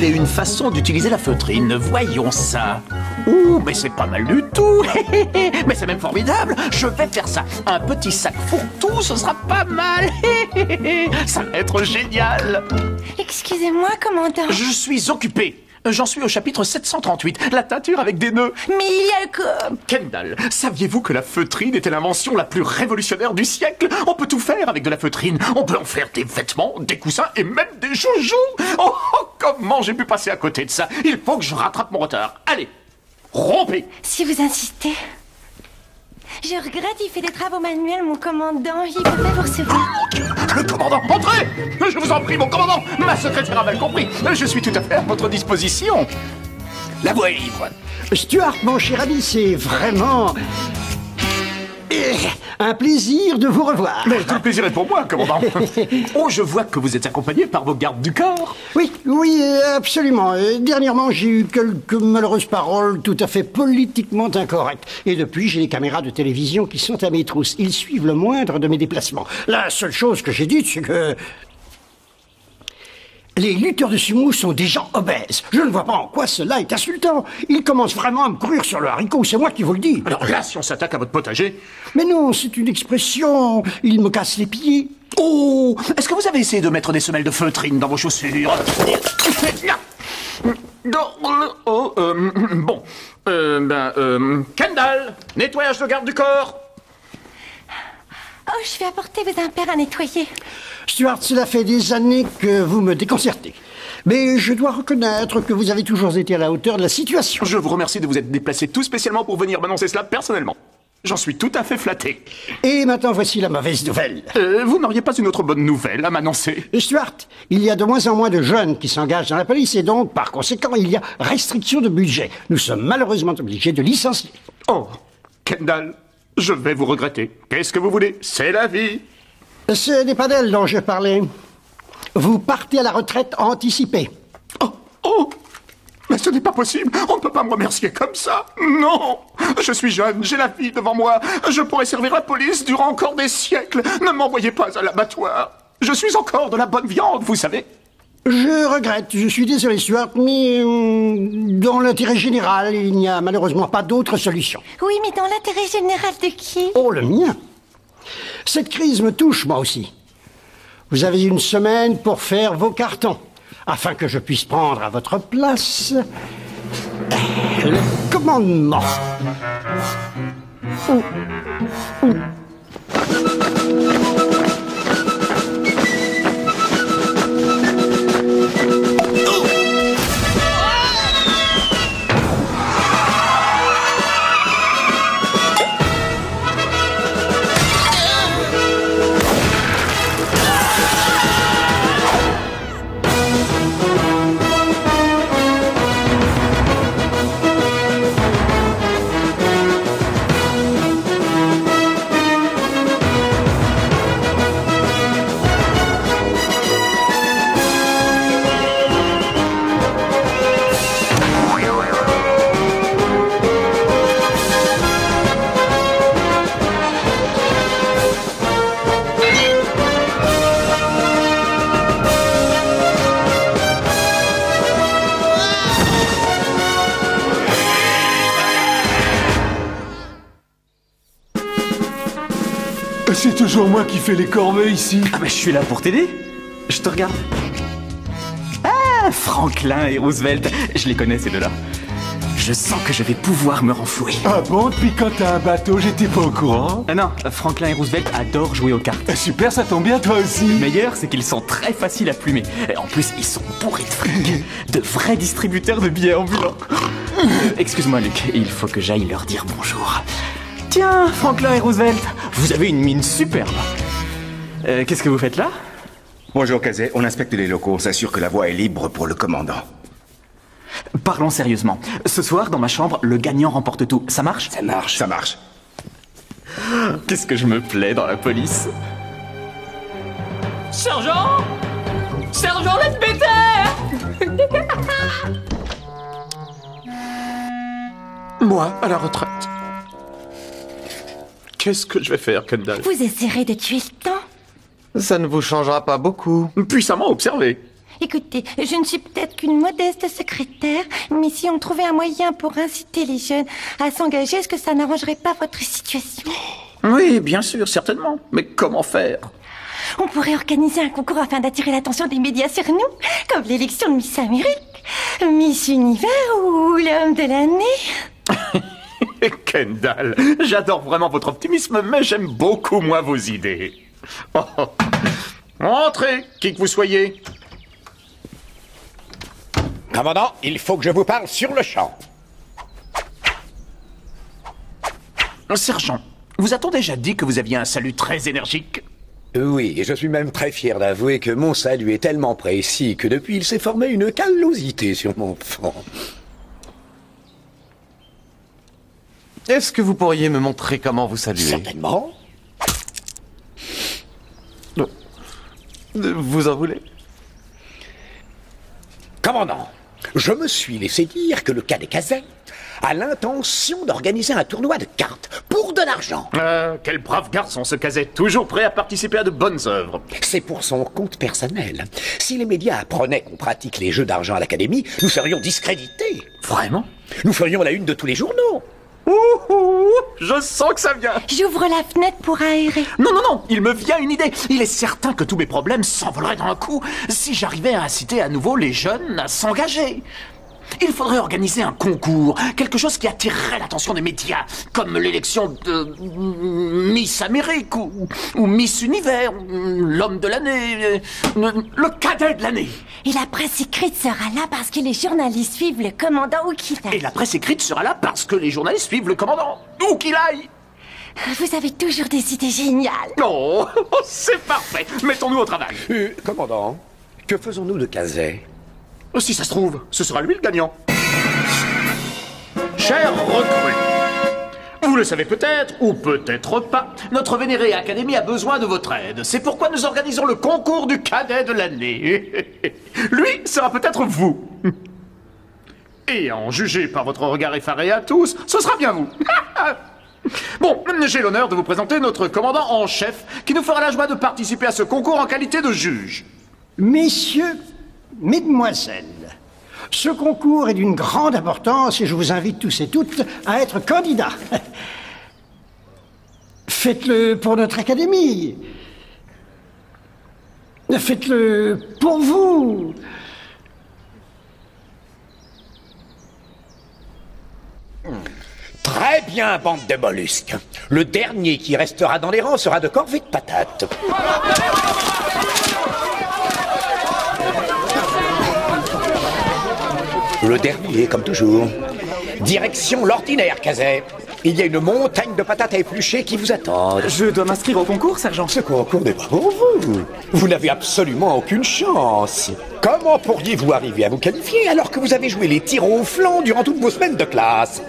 mille et une façons d'utiliser la feutrine. Voyons ça. Ouh, mais c'est pas mal du tout. Mais c'est même formidable. Je vais faire ça. Un petit sac fourre-tout, ce sera pas mal. Ça va être génial. Excusez-moi, commandant. Je suis occupé. J'en suis au chapitre 738, la teinture avec des nœuds. Mais il y a le... Kendall, saviez-vous que la feutrine était l'invention la plus révolutionnaire du siècle? On peut tout faire avec de la feutrine. On peut en faire des vêtements, des coussins et même des joujoux. Oh, comment j'ai pu passer à côté de ça? Il faut que je rattrape mon retard. Allez, rompez. Si vous insistez. Je regrette, il fait des travaux manuels, mon commandant. Il peut pas vous recevoir. Le commandant, entrez! Je vous en prie, mon commandant. Ma secrétaire a mal compris. Je suis tout à fait à votre disposition. La voie est libre. Stuart, mon cher ami, c'est vraiment... un plaisir de vous revoir. Mais tout le plaisir est pour moi, commandant. Oh, je vois que vous êtes accompagné par vos gardes du corps. Oui, absolument. Dernièrement, j'ai eu quelques malheureuses paroles tout à fait politiquement incorrectes. Et depuis, j'ai les caméras de télévision qui sont à mes trousses. Ils suivent le moindre de mes déplacements. La seule chose que j'ai dite, c'est que... les lutteurs de sumo sont des gens obèses. Je ne vois pas en quoi cela est insultant. Ils commencent vraiment à me courir sur le haricot, c'est moi qui vous le dis. Alors là, si on s'attaque à votre potager... Mais non, c'est une expression. Ils me cassent les pieds. Oh, est-ce que vous avez essayé de mettre des semelles de feutrine dans vos chaussures? Kendall, nettoyage de garde du corps. Oh, je vais apporter vos impairs à nettoyer. Stuart, cela fait des années que vous me déconcertez. Mais je dois reconnaître que vous avez toujours été à la hauteur de la situation. Je vous remercie de vous être déplacé tout spécialement pour venir m'annoncer cela personnellement. J'en suis tout à fait flatté. Et maintenant, voici la mauvaise nouvelle. Vous n'auriez pas une autre bonne nouvelle à m'annoncer? Stuart, il y a de moins en moins de jeunes qui s'engagent dans la police et donc, par conséquent, il y a restriction de budget. Nous sommes malheureusement obligés de licencier. Oh, Kendall, je vais vous regretter. Qu'est-ce que vous voulez? C'est la vie. Ce n'est pas d'elle dont je parlais. Vous partez à la retraite anticipée. Oh, mais ce n'est pas possible. On ne peut pas me remercier comme ça. Non, je suis jeune, j'ai la vie devant moi. Je pourrais servir la police durant encore des siècles. Ne m'envoyez pas à l'abattoir. Je suis encore de la bonne viande, vous savez. Je regrette, je suis désolé, Stuart, mais dans l'intérêt général, il n'y a malheureusement pas d'autre solution. Oui, mais dans l'intérêt général de qui? Oh, le mien. Cette crise me touche, moi aussi. Vous avez une semaine pour faire vos cartons, afin que je puisse prendre à votre place le commandement. C'est toujours moi qui fais les corvées ici. Ah bah je suis là pour t'aider. Je te regarde. Ah, Franklin et Roosevelt. Je les connais ces deux-là. Je sens que je vais pouvoir me renflouer. Ah bon, depuis quand t'as un bateau, j'étais pas au courant. Ah non, Franklin et Roosevelt adorent jouer aux cartes. Super, ça tombe bien toi aussi. Le meilleur, c'est qu'ils sont très faciles à plumer. Et en plus, ils sont bourrés de fric. De vrais distributeurs de billets ambulants. Excuse-moi Luc, il faut que j'aille leur dire bonjour. Tiens, Franklin et Roosevelt, vous avez une mine superbe. Qu'est-ce que vous faites là? Bonjour Kazé, on inspecte les locaux, on s'assure que la voie est libre pour le commandant. Parlons sérieusement. Ce soir, dans ma chambre, le gagnant remporte tout. Ça marche? Ça marche. Ça marche. Qu'est-ce que je me plais dans la police. Sergent! Sergent Ledbetter! Moi, à la retraite. Qu'est-ce que je vais faire, Kendall? Vous essaierez de tuer le temps? Ça ne vous changera pas beaucoup. Puissamment observé. Écoutez, je ne suis peut-être qu'une modeste secrétaire, mais si on trouvait un moyen pour inciter les jeunes à s'engager, est-ce que ça n'arrangerait pas votre situation? Oui, bien sûr, certainement. Mais comment faire? On pourrait organiser un concours afin d'attirer l'attention des médias sur nous, comme l'élection de Miss Amérique, Miss Univers ou l'homme de l'année. Kendall, j'adore vraiment votre optimisme, mais j'aime beaucoup moins vos idées. Oh. Entrez, qui que vous soyez. Commandant, il faut que je vous parle sur le champ. Sergent, vous a-t-on déjà dit que vous aviez un salut très énergique? Oui, et je suis même très fier d'avouer que mon salut est tellement précis que depuis il s'est formé une callosité sur mon front. Est-ce que vous pourriez me montrer comment vous saluez? Certainement. Vous en voulez? Commandant, je me suis laissé dire que le cadet Kazay a l'intention d'organiser un tournoi de cartes pour de l'argent. Quel brave garçon ce Kazay, toujours prêt à participer à de bonnes œuvres. C'est pour son compte personnel. Si les médias apprenaient qu'on pratique les jeux d'argent à l'académie, nous serions discrédités. Vraiment? Nous ferions la une de tous les journaux. Ouh, je sens que ça vient. J'ouvre la fenêtre pour aérer. Non, non, non, il me vient une idée. Il est certain que tous mes problèmes s'envoleraient d'un coup si j'arrivais à inciter à nouveau les jeunes à s'engager. Il faudrait organiser un concours, quelque chose qui attirerait l'attention des médias, comme l'élection de Miss Amérique ou Miss Univers, l'homme de l'année, le cadet de l'année. Et la presse écrite sera là parce que les journalistes suivent le commandant où qu'il aille. Et la presse écrite sera là parce que les journalistes suivent le commandant, où qu'il aille. Vous avez toujours des idées géniales. Oh, c'est parfait. Mettons-nous au travail. Commandant, que faisons-nous de Kazay? Si ça se trouve, ce sera lui le gagnant. Cher recrue, vous le savez peut-être, ou peut-être pas, notre vénérée académie a besoin de votre aide. C'est pourquoi nous organisons le concours du cadet de l'année. Lui sera peut-être vous. Et en juger par votre regard effaré à tous, ce sera bien vous. Bon, j'ai l'honneur de vous présenter notre commandant en chef, qui nous fera la joie de participer à ce concours en qualité de juge. Messieurs, mesdemoiselles, ce concours est d'une grande importance et je vous invite tous et toutes à être candidats. Faites-le pour notre académie. Faites-le pour vous. Très bien, bande de mollusques. Le dernier qui restera dans les rangs sera de corvée de patates. Le dernier, comme toujours. Direction l'ordinaire, Kazay. Il y a une montagne de patates à éplucher qui vous attendent. Je dois m'inscrire au concours, sergent. Ce concours n'est pas pour vous. Vous n'avez absolument aucune chance. Comment pourriez-vous arriver à vous qualifier alors que vous avez joué les tirs au flanc durant toutes vos semaines de classe?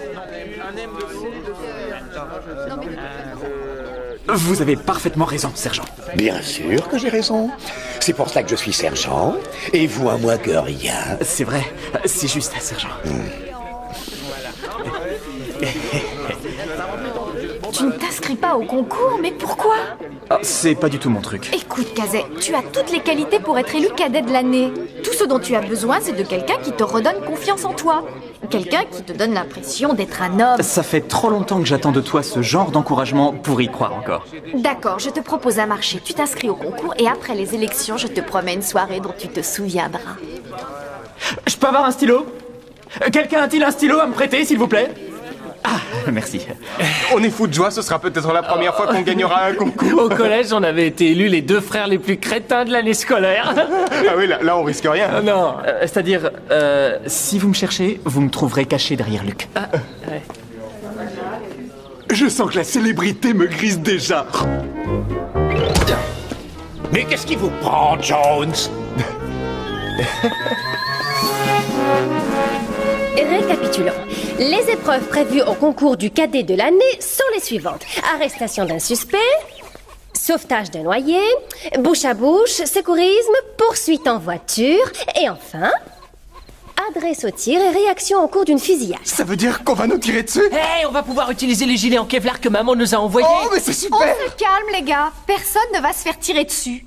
Vous avez parfaitement raison, sergent. Bien sûr que j'ai raison. C'est pour cela que je suis sergent, et vous à moi que rien. C'est vrai, c'est juste, sergent. Tu ne t'inscris pas au concours, mais pourquoi? C'est pas du tout mon truc. Écoute, Kazay, tu as toutes les qualités pour être élu cadet de l'année. Tout ce dont tu as besoin, c'est de quelqu'un qui te redonne confiance en toi. Quelqu'un qui te donne l'impression d'être un homme. Ça fait trop longtemps que j'attends de toi ce genre d'encouragement pour y croire encore. D'accord, je te propose un marché. Tu t'inscris au concours et après les élections, je te promets une soirée dont tu te souviendras. Je peux avoir un stylo? Quelqu'un a-t-il un stylo à me prêter, s'il vous plaît? Ah, merci. On est fous de joie, ce sera peut-être la première fois qu'on gagnera un concours. Au collège, on avait été élus les deux frères les plus crétins de l'année scolaire. Ah oui, là on risque rien. Non. C'est-à-dire, si vous me cherchez, vous me trouverez caché derrière Luc. Ouais. Je sens que la célébrité me grise déjà. Mais qu'est-ce qui vous prend, Jones? Récapitulons. Les épreuves prévues au concours du cadet de l'année sont les suivantes. Arrestation d'un suspect, sauvetage d'un noyé, bouche à bouche, secourisme, poursuite en voiture et enfin, adresse au tir et réaction au cours d'une fusillade. Ça veut dire qu'on va nous tirer dessus? Hey, on va pouvoir utiliser les gilets en Kevlar que maman nous a envoyés. Oh, mais c'est super! On se calme, les gars. Personne ne va se faire tirer dessus.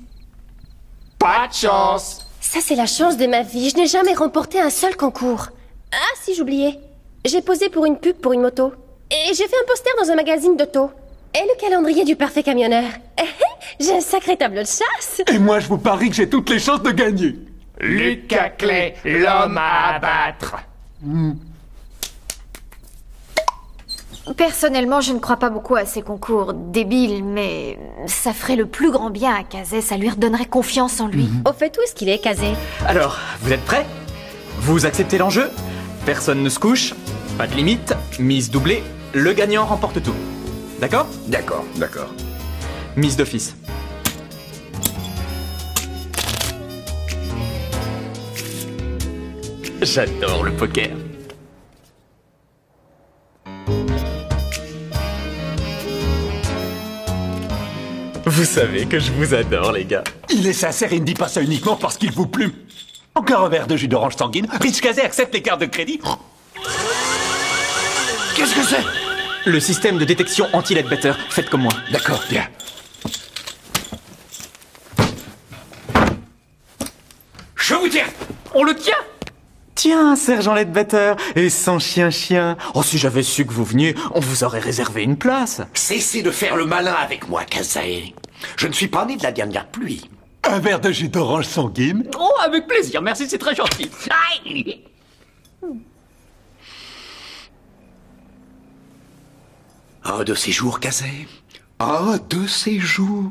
Pas de chance! Ça, c'est la chance de ma vie. Je n'ai jamais remporté un seul concours. Ah, si, j'oubliais. J'ai posé pour une pub pour une moto. Et j'ai fait un poster dans un magazine d'auto. Et le calendrier du parfait camionneur. J'ai un sacré tableau de chasse. Et moi, je vous parie que j'ai toutes les chances de gagner. Lucas Clay, l'homme à abattre. Personnellement, je ne crois pas beaucoup à ces concours débiles, mais ça ferait le plus grand bien à Kazé, ça lui redonnerait confiance en lui. Au fait, où est-ce qu'il est, Kazé? Alors, vous êtes prêts? Vous acceptez l'enjeu? Personne ne se couche, pas de limite, mise doublée, le gagnant remporte tout. D'accord? D'accord, d'accord. Mise d'office. J'adore le poker. Vous savez que je vous adore, les gars. Il est sincère et ne dit pas ça uniquement parce qu'il vous plume. Encore un verre de jus d'orange sanguine. Rich Kazé accepte les cartes de crédit. Qu'est-ce que c'est? Le système de détection anti-lead better. Faites comme moi. D'accord, bien. Je vous tiens. On le tient. Tiens, sergent Ledbetter, et sans chien. Oh, si j'avais su que vous veniez, on vous aurait réservé une place. Cessez de faire le malin avec moi, Kazé. Je ne suis pas né de la dernière pluie. Un verre de jus d'orange sanguine. Oh, avec plaisir, merci, c'est très gentil. Aïe. Un de ces jours, Kazé. Un de ces jours.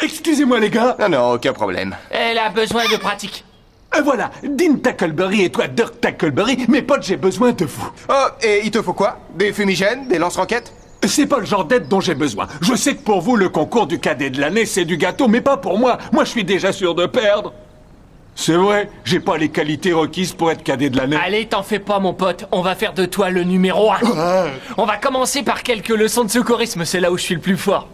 Excusez-moi les gars. Non, aucun problème. Elle a besoin de pratique. Voilà, Dean Tackleberry et toi Dirk Tackleberry, mes potes, j'ai besoin de vous. Oh, et il te faut quoi? Des fumigènes? Des lance-roquettes? C'est pas le genre d'aide dont j'ai besoin. Je sais que pour vous, le concours du cadet de l'année, c'est du gâteau, mais pas pour moi. Moi, je suis déjà sûr de perdre. C'est vrai, j'ai pas les qualités requises pour être cadet de l'année. Allez, t'en fais pas, mon pote. On va faire de toi le numéro 1. On va commencer par quelques leçons de secourisme. C'est là où je suis le plus fort.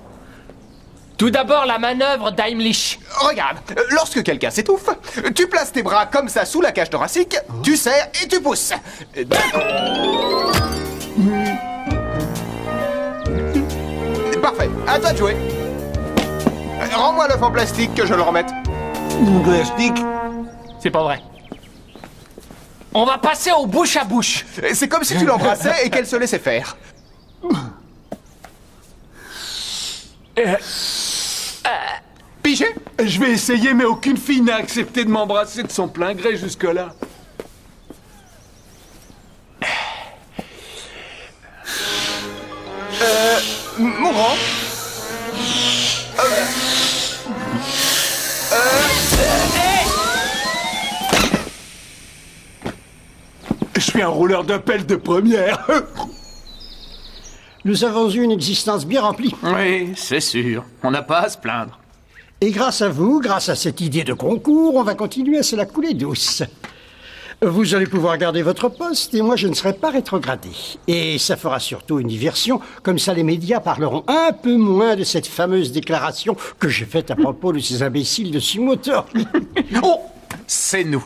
Tout d'abord, la manœuvre d'Heimlich. Regarde, lorsque quelqu'un s'étouffe, tu places tes bras comme ça sous la cage thoracique, tu serres et tu pousses. Parfait, à toi de jouer. Rends-moi l'œuf en plastique que je le remette. Plastique? C'est pas vrai. On va passer au bouche à bouche. C'est comme si tu l'embrassais et qu'elle se laissait faire. Pigé? Je vais essayer, mais aucune fille n'a accepté de m'embrasser de son plein gré jusque-là. Mon grand. Je suis un rouleur de pelle de première. Nous avons eu une existence bien remplie. Oui, c'est sûr. On n'a pas à se plaindre. Et grâce à vous, grâce à cette idée de concours, on va continuer à se la couler douce. Vous allez pouvoir garder votre poste et moi je ne serai pas rétrogradé. Et ça fera surtout une diversion, comme ça les médias parleront un peu moins de cette fameuse déclaration que j'ai faite à propos de ces imbéciles de sumoto. Oh, c'est nous.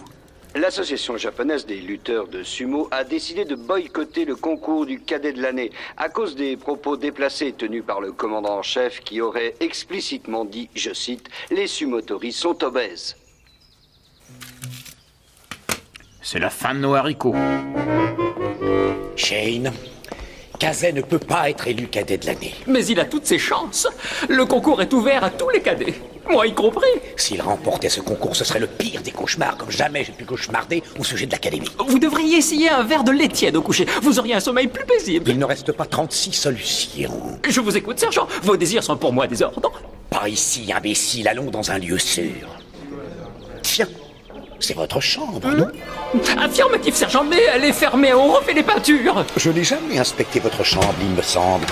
L'association japonaise des lutteurs de sumo a décidé de boycotter le concours du cadet de l'année à cause des propos déplacés tenus par le commandant en chef qui aurait explicitement dit, je cite, « Les sumotori sont obèses ». C'est la fin de nos haricots. Shane, Kazé ne peut pas être élu cadet de l'année. Mais il a toutes ses chances. Le concours est ouvert à tous les cadets. Moi y compris. S'il remportait ce concours, ce serait le pire des cauchemars, comme jamais j'ai pu cauchemarder au sujet de l'académie. Vous devriez essayer un verre de lait tiède au coucher. Vous auriez un sommeil plus paisible. Il ne reste pas 36 solutions. Je vous écoute, sergent. Vos désirs sont pour moi des ordres. Pas ici, imbécile. Allons dans un lieu sûr. Tiens, c'est votre chambre, non? Affirmatif, sergent, mais elle est fermée. On refait les peintures. Je n'ai jamais inspecté votre chambre, il me semble.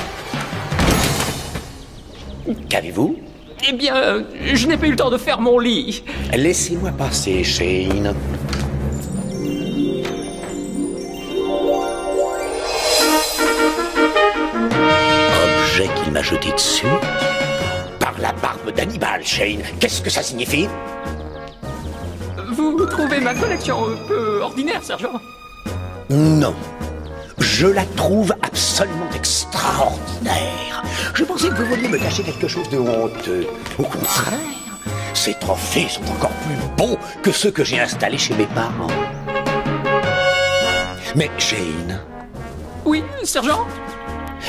Qu'avez-vous? Eh bien, je n'ai pas eu le temps de faire mon lit. Laissez-moi passer, Shane. m'a jeté dessus. Par la barbe d'Hannibal, Shane. Qu'est-ce que ça signifie? Vous trouvez ma collection un peu ordinaire, sergent? Non. Je la trouve absolument extraordinaire. Je pensais que vous vouliez me cacher quelque chose de honteux. Au contraire, ces trophées sont encore plus beaux que ceux que j'ai installés chez mes parents. Mais Shane... Oui, sergent?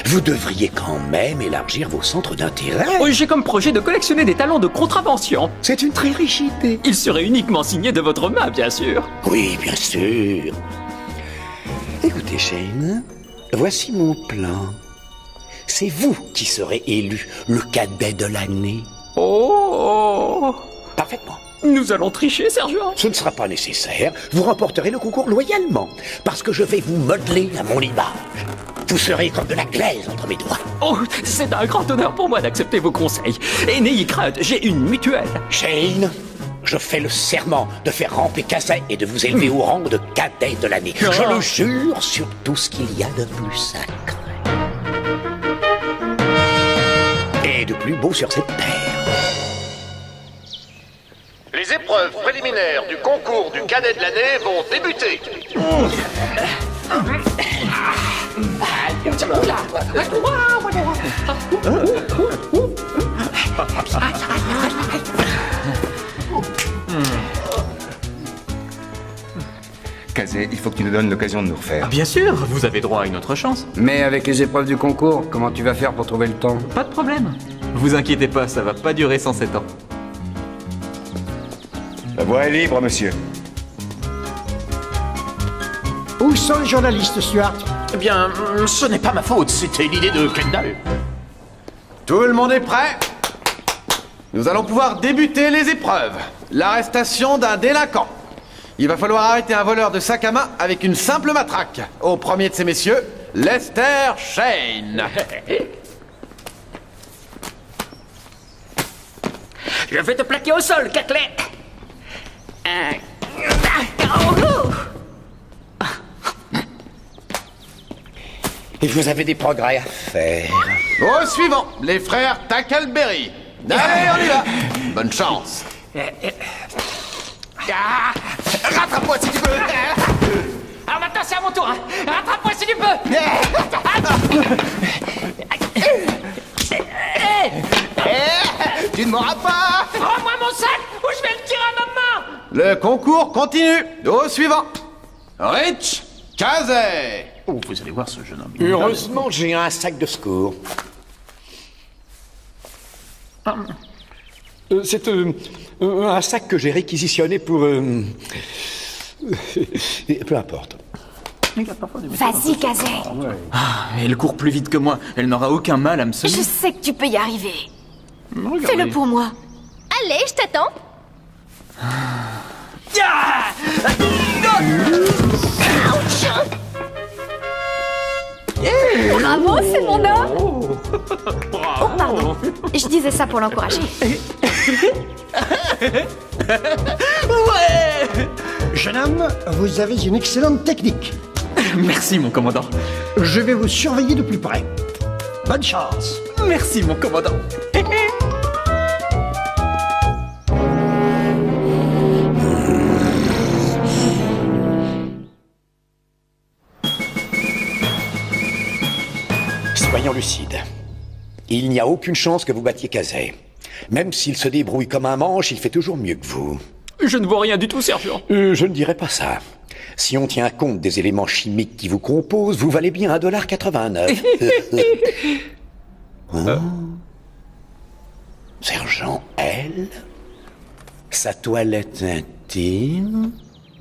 Vous devriez quand même élargir vos centres d'intérêt. Oui, j'ai comme projet de collectionner des talons de contravention. C'est une très riche idée. Ils seraient uniquement signés de votre main, bien sûr. Oui, bien sûr. Écoutez, Shane, voici mon plan. C'est vous qui serez élu le cadet de l'année. Oh! Parfaitement. Nous allons tricher, sergent? Ce ne sera pas nécessaire. Vous remporterez le concours loyalement, parce que je vais vous modeler à mon image. Vous serez comme de la glaise entre mes doigts. Oh, c'est un grand honneur pour moi d'accepter vos conseils. Et n'ayez crainte, j'ai une mutuelle. Shane, je fais le serment de faire ramper Kazay et de vous élever au rang de cadet de l'année. Je le jure sur tout ce qu'il y a de plus sacré. Et de plus beau sur cette terre. Les épreuves préliminaires du concours du cadet de l'année vont débuter. Kazay, il faut que tu nous donnes l'occasion de nous refaire. Bien sûr, vous avez droit à une autre chance. Mais avec les épreuves du concours, comment tu vas faire pour trouver le temps? Pas de problème. Vous inquiétez pas, ça va pas durer 107 ans. La voie est libre, monsieur. Où sont les journalistes, Stuart? Eh bien, ce n'est pas ma faute, c'était l'idée de Kendall. Tout le monde est prêt? Nous allons pouvoir débuter les épreuves. L'arrestation d'un délinquant. Il va falloir arrêter un voleur de sac à main avec une simple matraque. Au premier de ces messieurs, Lester Shane. Je vais te plaquer au sol, Caclet. Et vous avez des progrès à faire. Au suivant, les frères Tackleberry. Allez, on y va. Bonne chance. Rattrape-moi si tu peux. Alors maintenant, c'est à mon tour. Hein. Rattrape-moi si tu peux. Tu ne m'auras pas. Rends-moi mon sac ou je vais le tirer à ma main. Le concours continue. Au suivant, Rich Kazay. Oh, vous allez voir ce jeune homme. Heureusement, j'ai un sac de secours. C'est un sac que j'ai réquisitionné pour... peu importe. Vas-y, Kazay. Elle court plus vite que moi. Elle n'aura aucun mal à me semer. Je sais que tu peux y arriver. Fais-le pour moi. Allez, je t'attends. Bravo, c'est mon homme. Oh, pardon. Je disais ça pour l'encourager. Ouais. Jeune homme, vous avez une excellente technique. Merci, mon commandant. Je vais vous surveiller de plus près. Bonne chance. Merci, mon commandant. Soyons lucides. Il n'y a aucune chance que vous battiez Kazay. Même s'il se débrouille comme un manche, il fait toujours mieux que vous. Je ne vois rien du tout, sergent. Je ne dirais pas ça. Si on tient compte des éléments chimiques qui vous composent, vous valez bien $1,89. Sergent L. Sa toilette intime.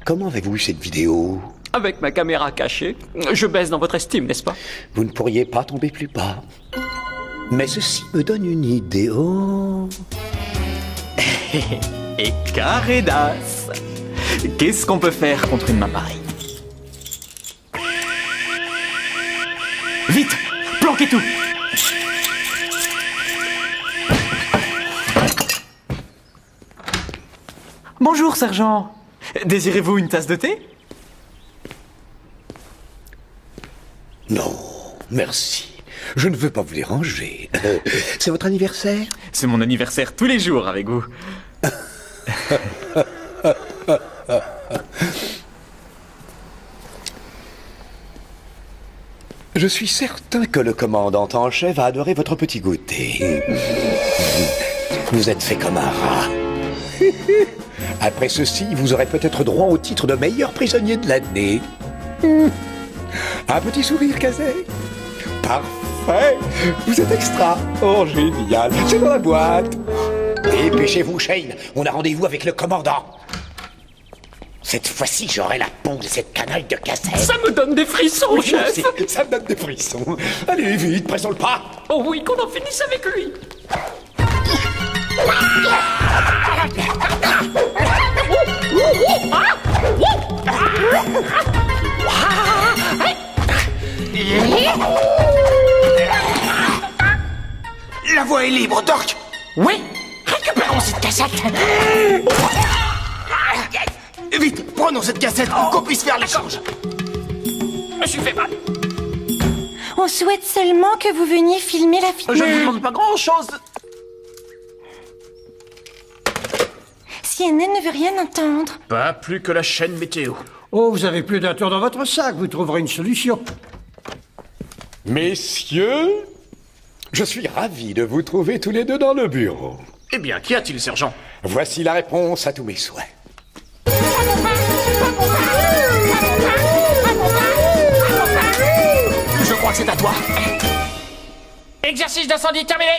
Comment avez-vous eu cette vidéo? Avec ma caméra cachée, je baisse dans votre estime, n'est-ce pas? Vous ne pourriez pas tomber plus bas. Mais ceci me donne une idée. Oh. Et carré d'as. Qu'est-ce qu'on peut faire contre une main pareille? Vite! Planquez tout! Bonjour, sergent. Désirez-vous une tasse de thé? Non, merci. Je ne veux pas vous déranger. C'est votre anniversaire? C'est mon anniversaire tous les jours avec vous. Je suis certain que le commandant en chef va adorer votre petit goûter. Vous êtes fait comme un rat. Après ceci, vous aurez peut-être droit au titre de meilleur prisonnier de l'année. Un petit sourire, Kazé? Parfait. Vous êtes extra. Oh, génial. C'est dans la boîte. Dépêchez-vous, Shane. On a rendez-vous avec le commandant. Cette fois-ci, j'aurai la peau de cette canaille de Kazé. Ça me donne des frissons, Oui, chef. aussi, ça me donne des frissons. Allez, vite, pressons le pas. Oh oui, qu'on en finisse avec lui. La voie est libre, Doc. Oui, récupérons cette cassette. Vite, prenons cette cassette pour qu'on puisse faire l'échange. Je me suis fait mal. On souhaite seulement que vous veniez filmer la finale. Je ne vous demande pas grand-chose. CNN ne veut rien entendre. Pas plus que la chaîne météo. Oh, vous avez plus d'un tour dans votre sac, vous trouverez une solution. Messieurs, je suis ravi de vous trouver tous les deux dans le bureau. Eh bien, qu'y a-t-il, sergent? Voici la réponse à tous mes souhaits. Je crois que c'est à toi. Exercice d'incendie terminé.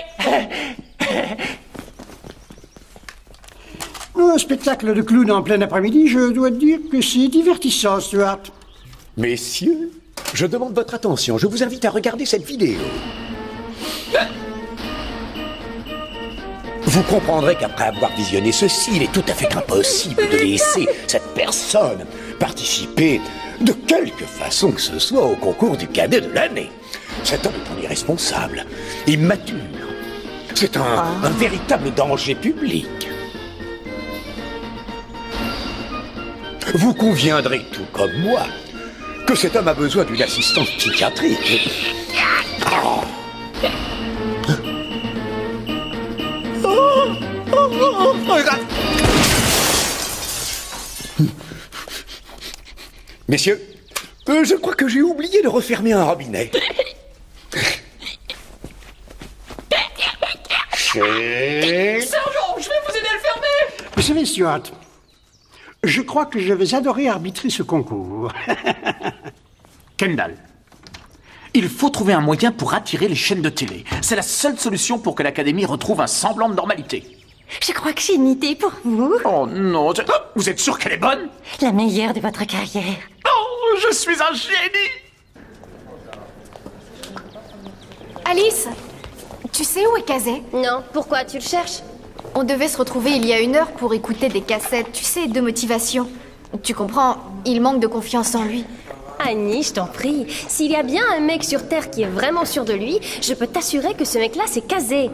Un spectacle de clown en plein après-midi, je dois te dire que c'est divertissant, Stuart. Messieurs, je demande votre attention. Je vous invite à regarder cette vidéo. Vous comprendrez qu'après avoir visionné ceci, il est tout à fait impossible de laisser cette personne participer de quelque façon que ce soit au concours du cadet de l'année. Cet homme est un irresponsable, immature. C'est un véritable danger public. Vous conviendrez tout comme moi que cet homme a besoin d'une assistance psychiatrique. Regarde. Messieurs, je crois que j'ai oublié de refermer un robinet. Sergent, je vais vous aider à le fermer. Vous savez, Stuart, je crois que je vais adorer arbitrer ce concours. Kendall, il faut trouver un moyen pour attirer les chaînes de télé. C'est la seule solution pour que l'Académie retrouve un semblant de normalité. Je crois que j'ai une idée pour vous. Oh non, vous êtes sûr qu'elle est bonne? La meilleure de votre carrière. Oh, je suis un génie! Alice, tu sais où est Kazé? Non, pourquoi? Tu le cherches? On devait se retrouver il y a 1 heure pour écouter des cassettes, tu sais, de motivation. Tu comprends, il manque de confiance en lui. Annie, je t'en prie. S'il y a bien un mec sur Terre qui est vraiment sûr de lui, je peux t'assurer que ce mec-là, c'est Kazé.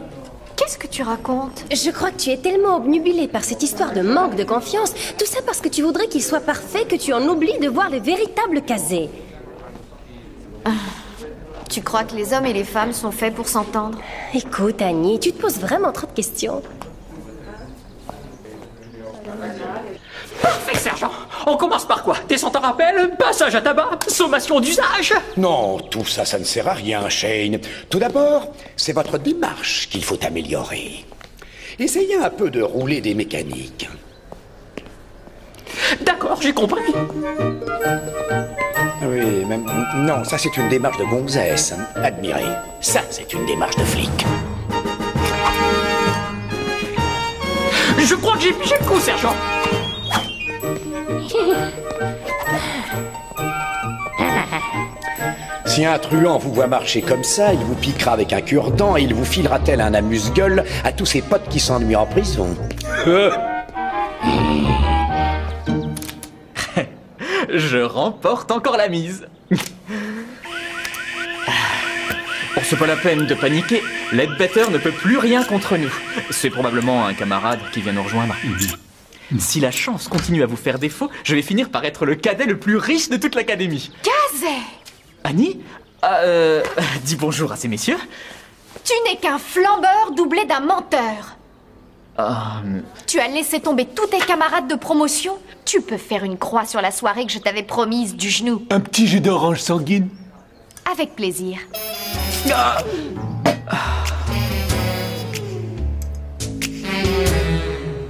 Qu'est-ce que tu racontes? Je crois que tu es tellement obnubilé par cette histoire de manque de confiance, tout ça parce que tu voudrais qu'il soit parfait que tu en oublies de voir le véritable Kazé. Tu crois que les hommes et les femmes sont faits pour s'entendre? Écoute, Annie, tu te poses vraiment trop de questions. Parfait, sergent. On commence par quoi? Descente en rappel, passage à tabac, sommation d'usage? Non, tout ça, ça ne sert à rien, Shane. Tout d'abord, c'est votre démarche qu'il faut améliorer. Essayez un peu de rouler des mécaniques. D'accord, j'ai compris. Oui, mais non, ça c'est une démarche de gonzesse. Admirez. Ça, c'est une démarche de flic. Je crois que j'ai pigé le coup, sergent. Si un truand vous voit marcher comme ça, il vous piquera avec un cure-dent et il vous filera tel un amuse-gueule à tous ses potes qui s'ennuient en prison. Je remporte encore la mise. Bon, c'est pas la peine de paniquer. Ledbetter ne peut plus rien contre nous. C'est probablement un camarade qui vient nous rejoindre. Si la chance continue à vous faire défaut, je vais finir par être le cadet le plus riche de toute l'académie. Kazé! Annie, Dis bonjour à ces messieurs. Tu n'es qu'un flambeur doublé d'un menteur. Ah, Tu as laissé tomber tous tes camarades de promotion. Tu peux faire une croix sur la soirée que je t'avais promise du genou. Un petit jus d'orange sanguine. Avec plaisir.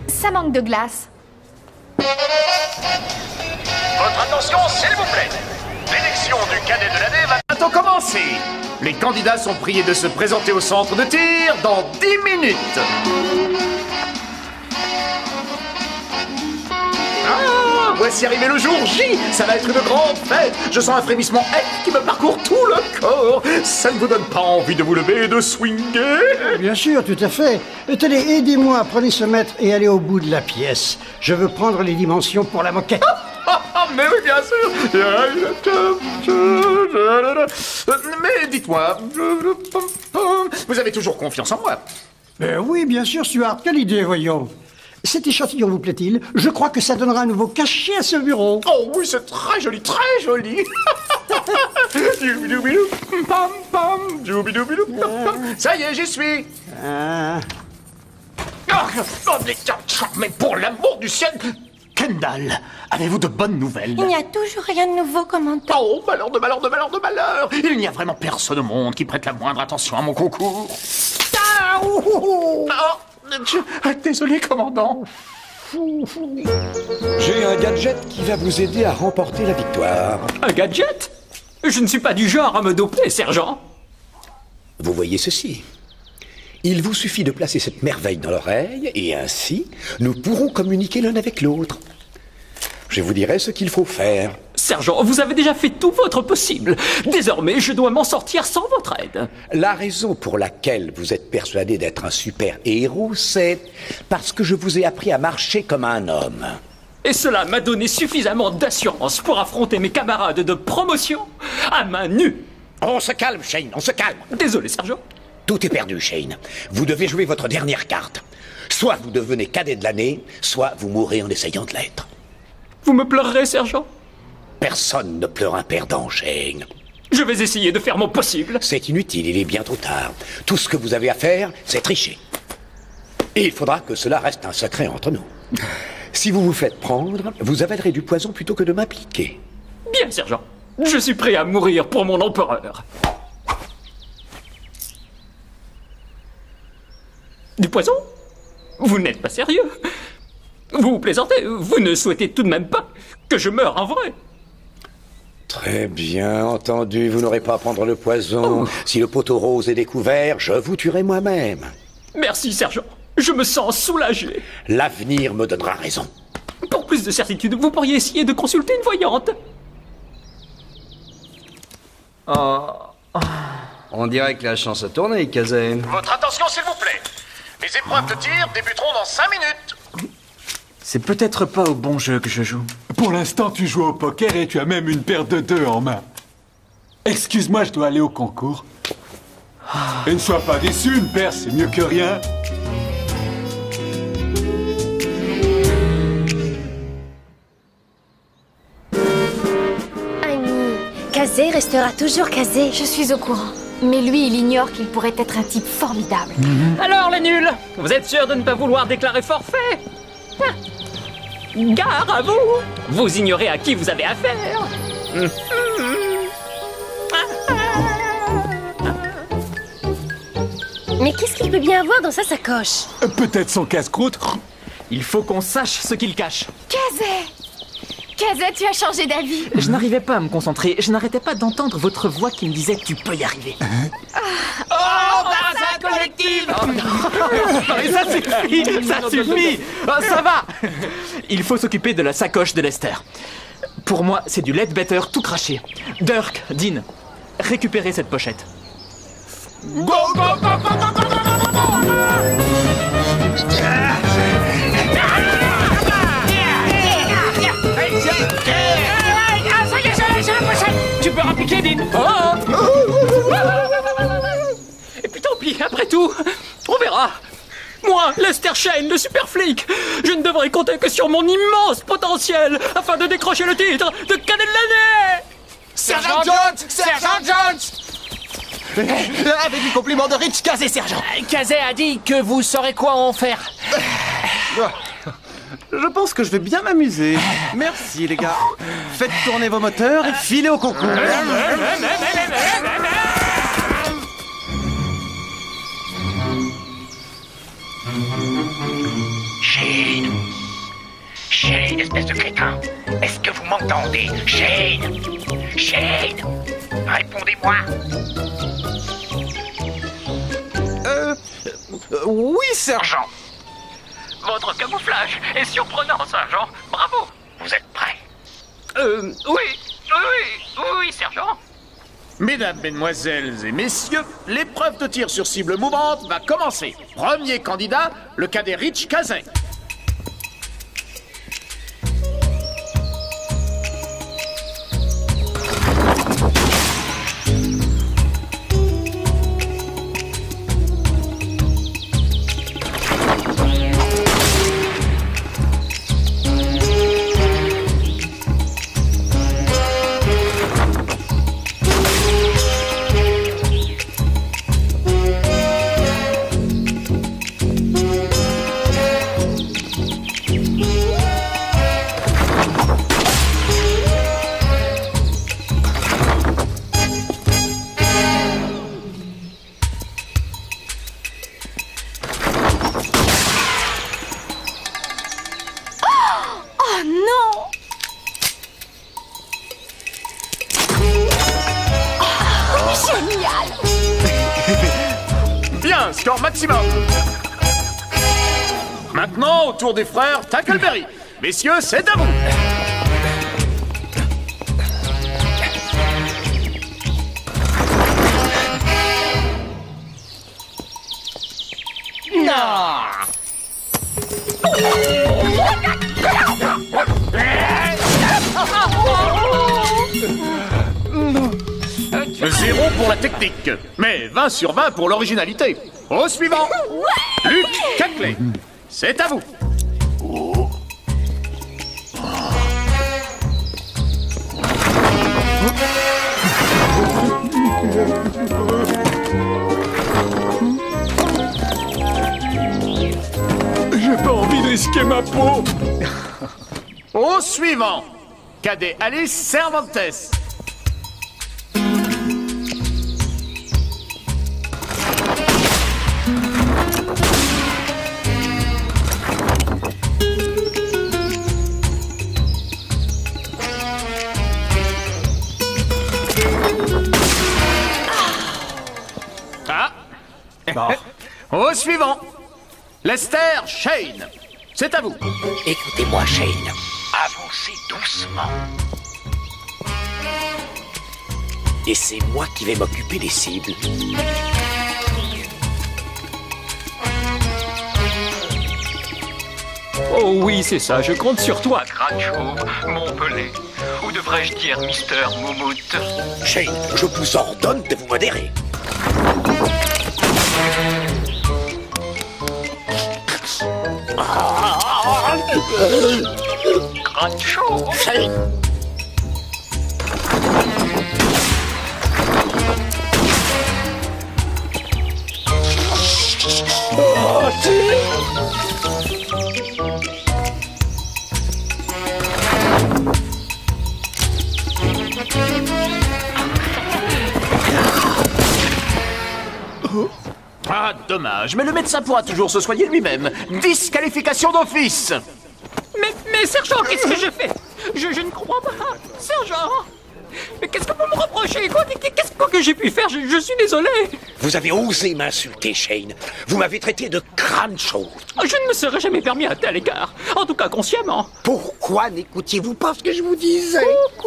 Ça manque de glace. Votre attention, s'il vous plaît. L'élection du cadet de l'année va bientôt commencer. Les candidats sont priés de se présenter au centre de tir dans 10 minutes. Ah, voici arrivé le jour J. Ça va être une grande fête. Je sens un frémissement F qui me parcourt tout le corps. Ça ne vous donne pas envie de vous lever et de swinger? Bien sûr, tout à fait. Tenez, aidez-moi, prenez ce mètre et allez au bout de la pièce. Je veux prendre les dimensions pour la moquette. Mais oui, bien sûr. Mais dites-moi, vous avez toujours confiance en moi? Oui, bien sûr, Stuart. Quelle idée, voyons. Cet échantillon vous plaît-il? Je crois que ça donnera un nouveau cachet à ce bureau. Oh oui, c'est très joli, très joli. Ça y est, j'y suis. Mais pour l'amour du ciel, Kendall, avez-vous de bonnes nouvelles? Il n'y a toujours rien de nouveau, commandant. Oh, malheur de malheur de malheur de malheur. Il n'y a vraiment personne au monde qui prête la moindre attention à mon concours. Désolé, commandant. J'ai un gadget qui va vous aider à remporter la victoire. Un gadget? Je ne suis pas du genre à me doper, sergent. Vous voyez ceci? Il vous suffit de placer cette merveille dans l'oreille, et ainsi, nous pourrons communiquer l'un avec l'autre. Je vous dirai ce qu'il faut faire. Sergent, vous avez déjà fait tout votre possible. Désormais, je dois m'en sortir sans votre aide. La raison pour laquelle vous êtes persuadé d'être un super-héros, c'est parce que je vous ai appris à marcher comme un homme. Et cela m'a donné suffisamment d'assurance pour affronter mes camarades de promotion à main nue. On se calme, Shane, on se calme. Désolé, sergent. Tout est perdu, Shane. Vous devez jouer votre dernière carte. Soit vous devenez cadet de l'année, soit vous mourrez en essayant de l'être. Vous me pleurerez, sergent? Personne ne pleure un perdant, Shane. Je vais essayer de faire mon possible. C'est inutile, il est bien trop tard. Tout ce que vous avez à faire, c'est tricher. Et il faudra que cela reste un secret entre nous. Si vous vous faites prendre, vous avalerez du poison plutôt que de m'appliquer. Bien, sergent. Je suis prêt à mourir pour mon empereur. Du poison? Vous n'êtes pas sérieux? Vous plaisantez? Vous ne souhaitez tout de même pas que je meure en vrai? Très bien entendu, vous n'aurez pas à prendre le poison. Oh. Si le poteau rose est découvert, je vous tuerai moi-même. Merci, sergent. Je me sens soulagé. L'avenir me donnera raison. Pour plus de certitude, vous pourriez essayer de consulter une voyante. On dirait que la chance a tourné, Kazé. Votre attention, s'il vous plaît. Les épreuves de tir débuteront dans 5 minutes. C'est peut-être pas au bon jeu que je joue. Pour l'instant, tu joues au poker et tu as même une paire de 2 en main. Excuse-moi, je dois aller au concours. Et ne sois pas déçu, une paire, c'est mieux que rien. Annie, Kazé restera toujours Kazé. Je suis au courant. Mais lui, il ignore qu'il pourrait être un type formidable. Alors, les nuls, vous êtes sûrs de ne pas vouloir déclarer forfait? Gare à vous! Vous ignorez à qui vous avez affaire. Mais qu'est-ce qu'il peut bien avoir dans sa sacoche? Peut-être son casse-croûte. Il faut qu'on sache ce qu'il cache. Kazé! Kazé, tu as changé d'avis. Je n'arrivais pas à me concentrer. Je n'arrêtais pas d'entendre votre voix qui me disait « Tu peux y arriver ». Bazar collectif! Ça suffit! Ça suffit! Ça va! Il faut s'occuper de la sacoche de Lester. Pour moi, c'est du Leadbetter tout craché. Dirk, Dean, récupérez cette pochette. Go, go, go, go, go, go, go, go, go. Tu peux rappliquer, Dean. Et puis tant pis, après tout, on verra. Moi, Lester Shane, le super flic, je ne devrais compter que sur mon immense potentiel afin de décrocher le titre de cadet de l'année. Sergent Jones! Sergent Jones! Avec les compliments de Rich, Kazé, sergent. Kazé a dit que vous saurez quoi en faire. Je pense que je vais bien m'amuser. Merci, les gars. Faites tourner vos moteurs et filez au concours. Shane. Shane, espèce de crétin. Est-ce que vous m'entendez? Shane. Shane. Répondez-moi. Oui, sergent. Votre camouflage est surprenant, sergent. Bravo. Vous êtes prêt? Oui, sergent. Mesdames, mesdemoiselles et messieurs, l'épreuve de tir sur cible mouvante va commencer. Premier candidat, le cadet Rich Kazé. Score maximum. Maintenant, au tour des frères Tackleberry. Messieurs, c'est à vous. Non. 0 pour la technique, mais 20 sur 20 pour l'originalité. Au suivant, Luke Cackley. C'est à vous. J'ai pas envie de risquer ma peau. Au suivant, cadet Alice Cervantes. Au suivant, Lester Shane. C'est à vous. Écoutez-moi, Shane. Avancez doucement. Et c'est moi qui vais m'occuper des cibles. Oh oui, c'est ça, je compte sur toi. Crâne chauve, Montpellier. Ou devrais-je dire Mister Moumout? Shane, je vous ordonne de vous modérer. Crâne chauve. Shane. Ah, dommage, mais le médecin pourra toujours se soigner lui-même. Disqualification d'office. Mais sergent, qu'est-ce que je fais je ne comprends pas. Sergent, mais qu'est-ce que vous me reprochez? Qu'est-ce que j'ai pu faire? Je suis désolé. Vous avez osé m'insulter, Shane. Vous m'avez traité de crâne chauve. Je ne me serais jamais permis un tel égard. En tout cas, consciemment. Pourquoi n'écoutiez-vous pas ce que je vous disais? Coucou.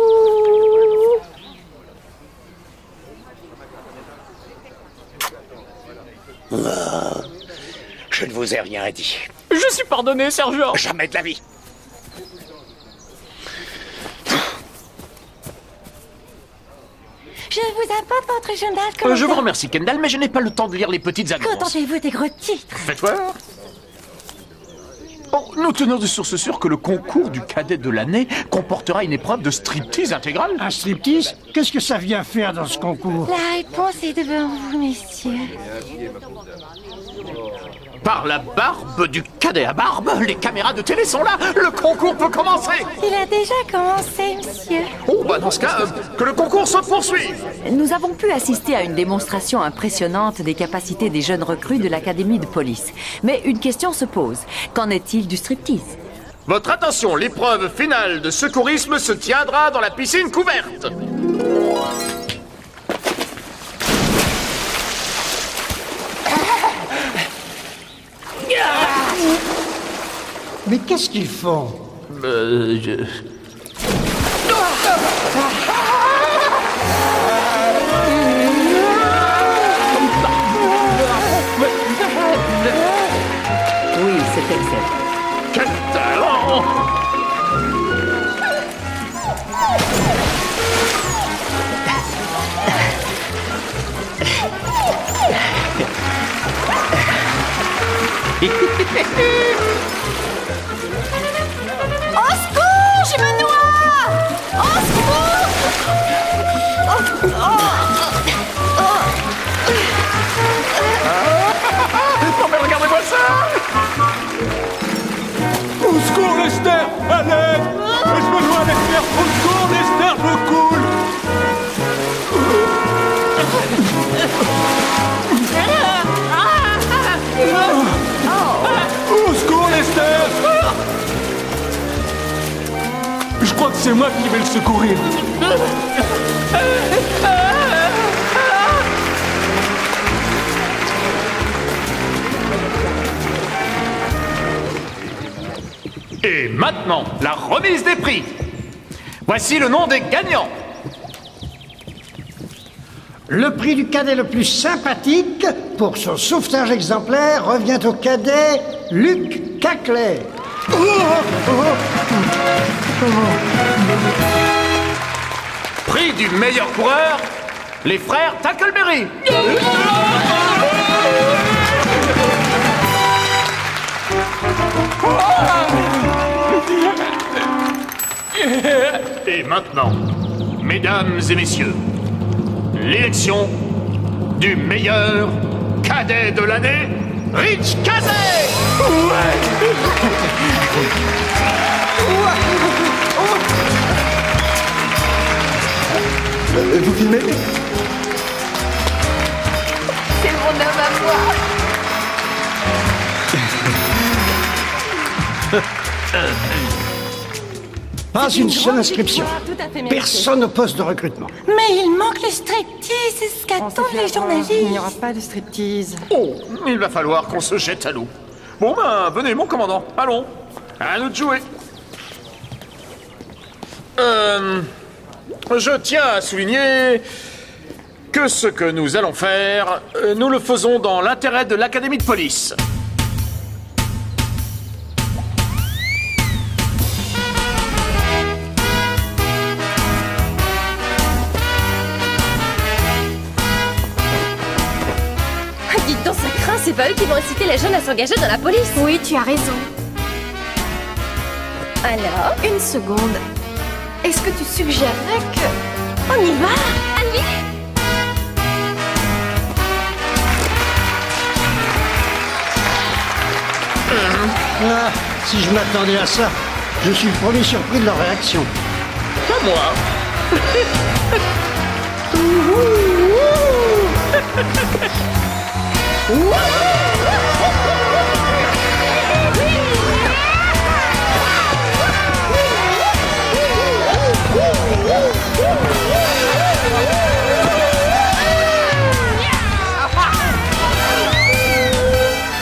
Je ne vous ai rien dit. Je suis pardonné, sergent. Jamais de la vie. Je vous apporte votre journal. Je vous remercie, Kendall, mais je n'ai pas le temps de lire les petites annonces. Contentez-vous des gros titres. Faites voir. Oh, Oh, nous tenons de source sûre que le concours du cadet de l'année comportera une épreuve de striptease intégrale. Un striptease? Qu'est-ce que ça vient faire dans ce concours? La réponse est devant vous, messieurs. Par la barbe du cadet à barbe, les caméras de télé sont là. Le concours peut commencer. Il a déjà commencé, monsieur. Oh, bah dans ce cas, que le concours se poursuive. Nous avons pu assister à une démonstration impressionnante des capacités des jeunes recrues de l'académie de police. Mais une question se pose. Qu'en est-il du striptease? Votre attention, l'épreuve finale de secourisme se tiendra dans la piscine couverte. Mais qu'est-ce qu'ils font? Oui, c'est excellent. Quel talent! Au secours, je me noie! Au secours! Non mais regardez-moi ça! Au secours, Lester! À l'aide! Je me dois, Lester! Au secours, Lester, je coule! Au secours, Lester! Je crois que c'est moi qui vais le secourir. Et maintenant, la remise des prix. Voici le nom des gagnants. Le prix du cadet le plus sympathique pour son sauvetage exemplaire revient au cadet Luc Caclet. Prix du meilleur coureur, les frères Tackleberry. Et maintenant, mesdames et messieurs, l'élection du meilleur cadet de l'année, Rich Kazay. Vous filmez? C'est mon homme à moi. Pas une seule inscription. Tout à fait, messieurs. Personne au poste de recrutement. Mais il manque le striptease, c'est ce qu'attendent les journalistes. Il n'y aura pas de striptease. Oh, il va falloir qu'on se jette à l'eau. Bon ben, venez mon commandant, allons. À nous de jouer. Je tiens à souligner que ce que nous allons faire, nous le faisons dans l'intérêt de l'académie de police. Dites donc, ça craint, c'est pas eux qui vont inciter les jeunes à s'engager dans la police. Oui, tu as raison. Alors, Une seconde. Est-ce que tu suggérerais que... on y va? Allez! Ah, si je m'attendais à ça, je suis le premier surpris de leur réaction. Pas moi.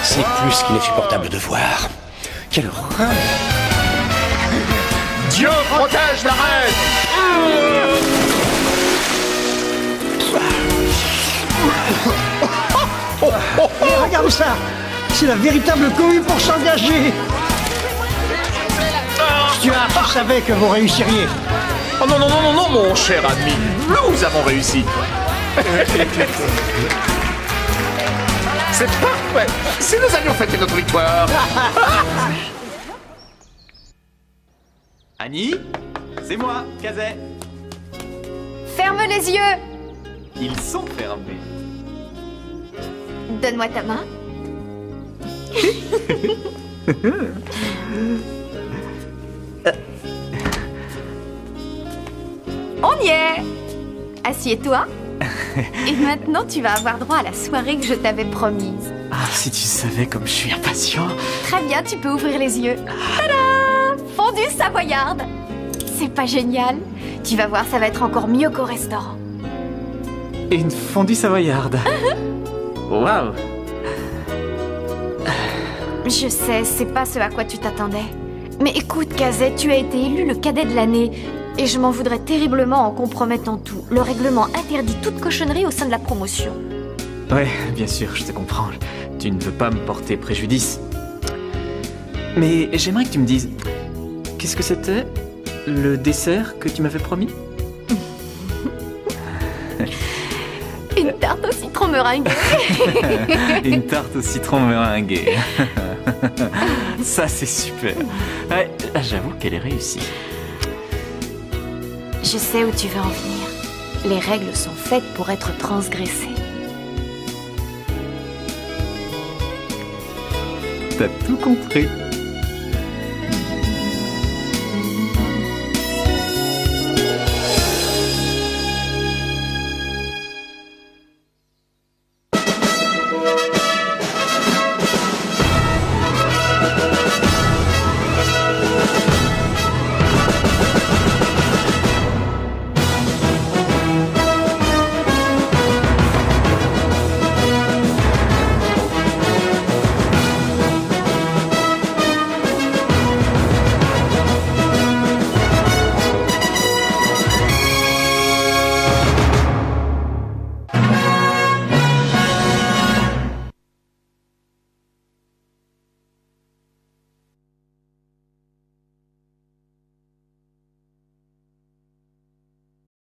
C'est plus qu'insupportable de voir. Quelle horreur! Dieu protège la reine. Regarde ça! C'est la véritable cohue pour s'engager! Stuart, je savais que vous réussiriez. Oh non, non, non, non, non, mon cher ami. Nous avons réussi. C'est parfait. Si nous avions fêté notre victoire. Annie? C'est moi, Kazé. Ferme les yeux. Ils sont fermés. Donne-moi ta main. On y est. Assieds-toi. Et maintenant, tu vas avoir droit à la soirée que je t'avais promise. Ah, si tu savais comme je suis impatient. Très bien, tu peux ouvrir les yeux. Tada! Fondue savoyarde. C'est pas génial? Tu vas voir, ça va être encore mieux qu'au restaurant. Une fondue savoyarde. Waouh! Je sais, c'est pas ce à quoi tu t'attendais. Mais écoute, Kazé, tu as été élu le cadet de l'année. Et je m'en voudrais terriblement en compromettant tout. Le règlement interdit toute cochonnerie au sein de la promotion. Ouais, bien sûr, je te comprends. Tu ne veux pas me porter préjudice. Mais j'aimerais que tu me dises... Qu'est-ce que c'était? Le dessert que tu m'avais promis? Une tarte au citron meringuée. Une tarte au citron meringuée. Ça, c'est super. Ouais, j'avoue qu'elle est réussie. Je sais où tu veux en venir. Les règles sont faites pour être transgressées. T'as tout compris.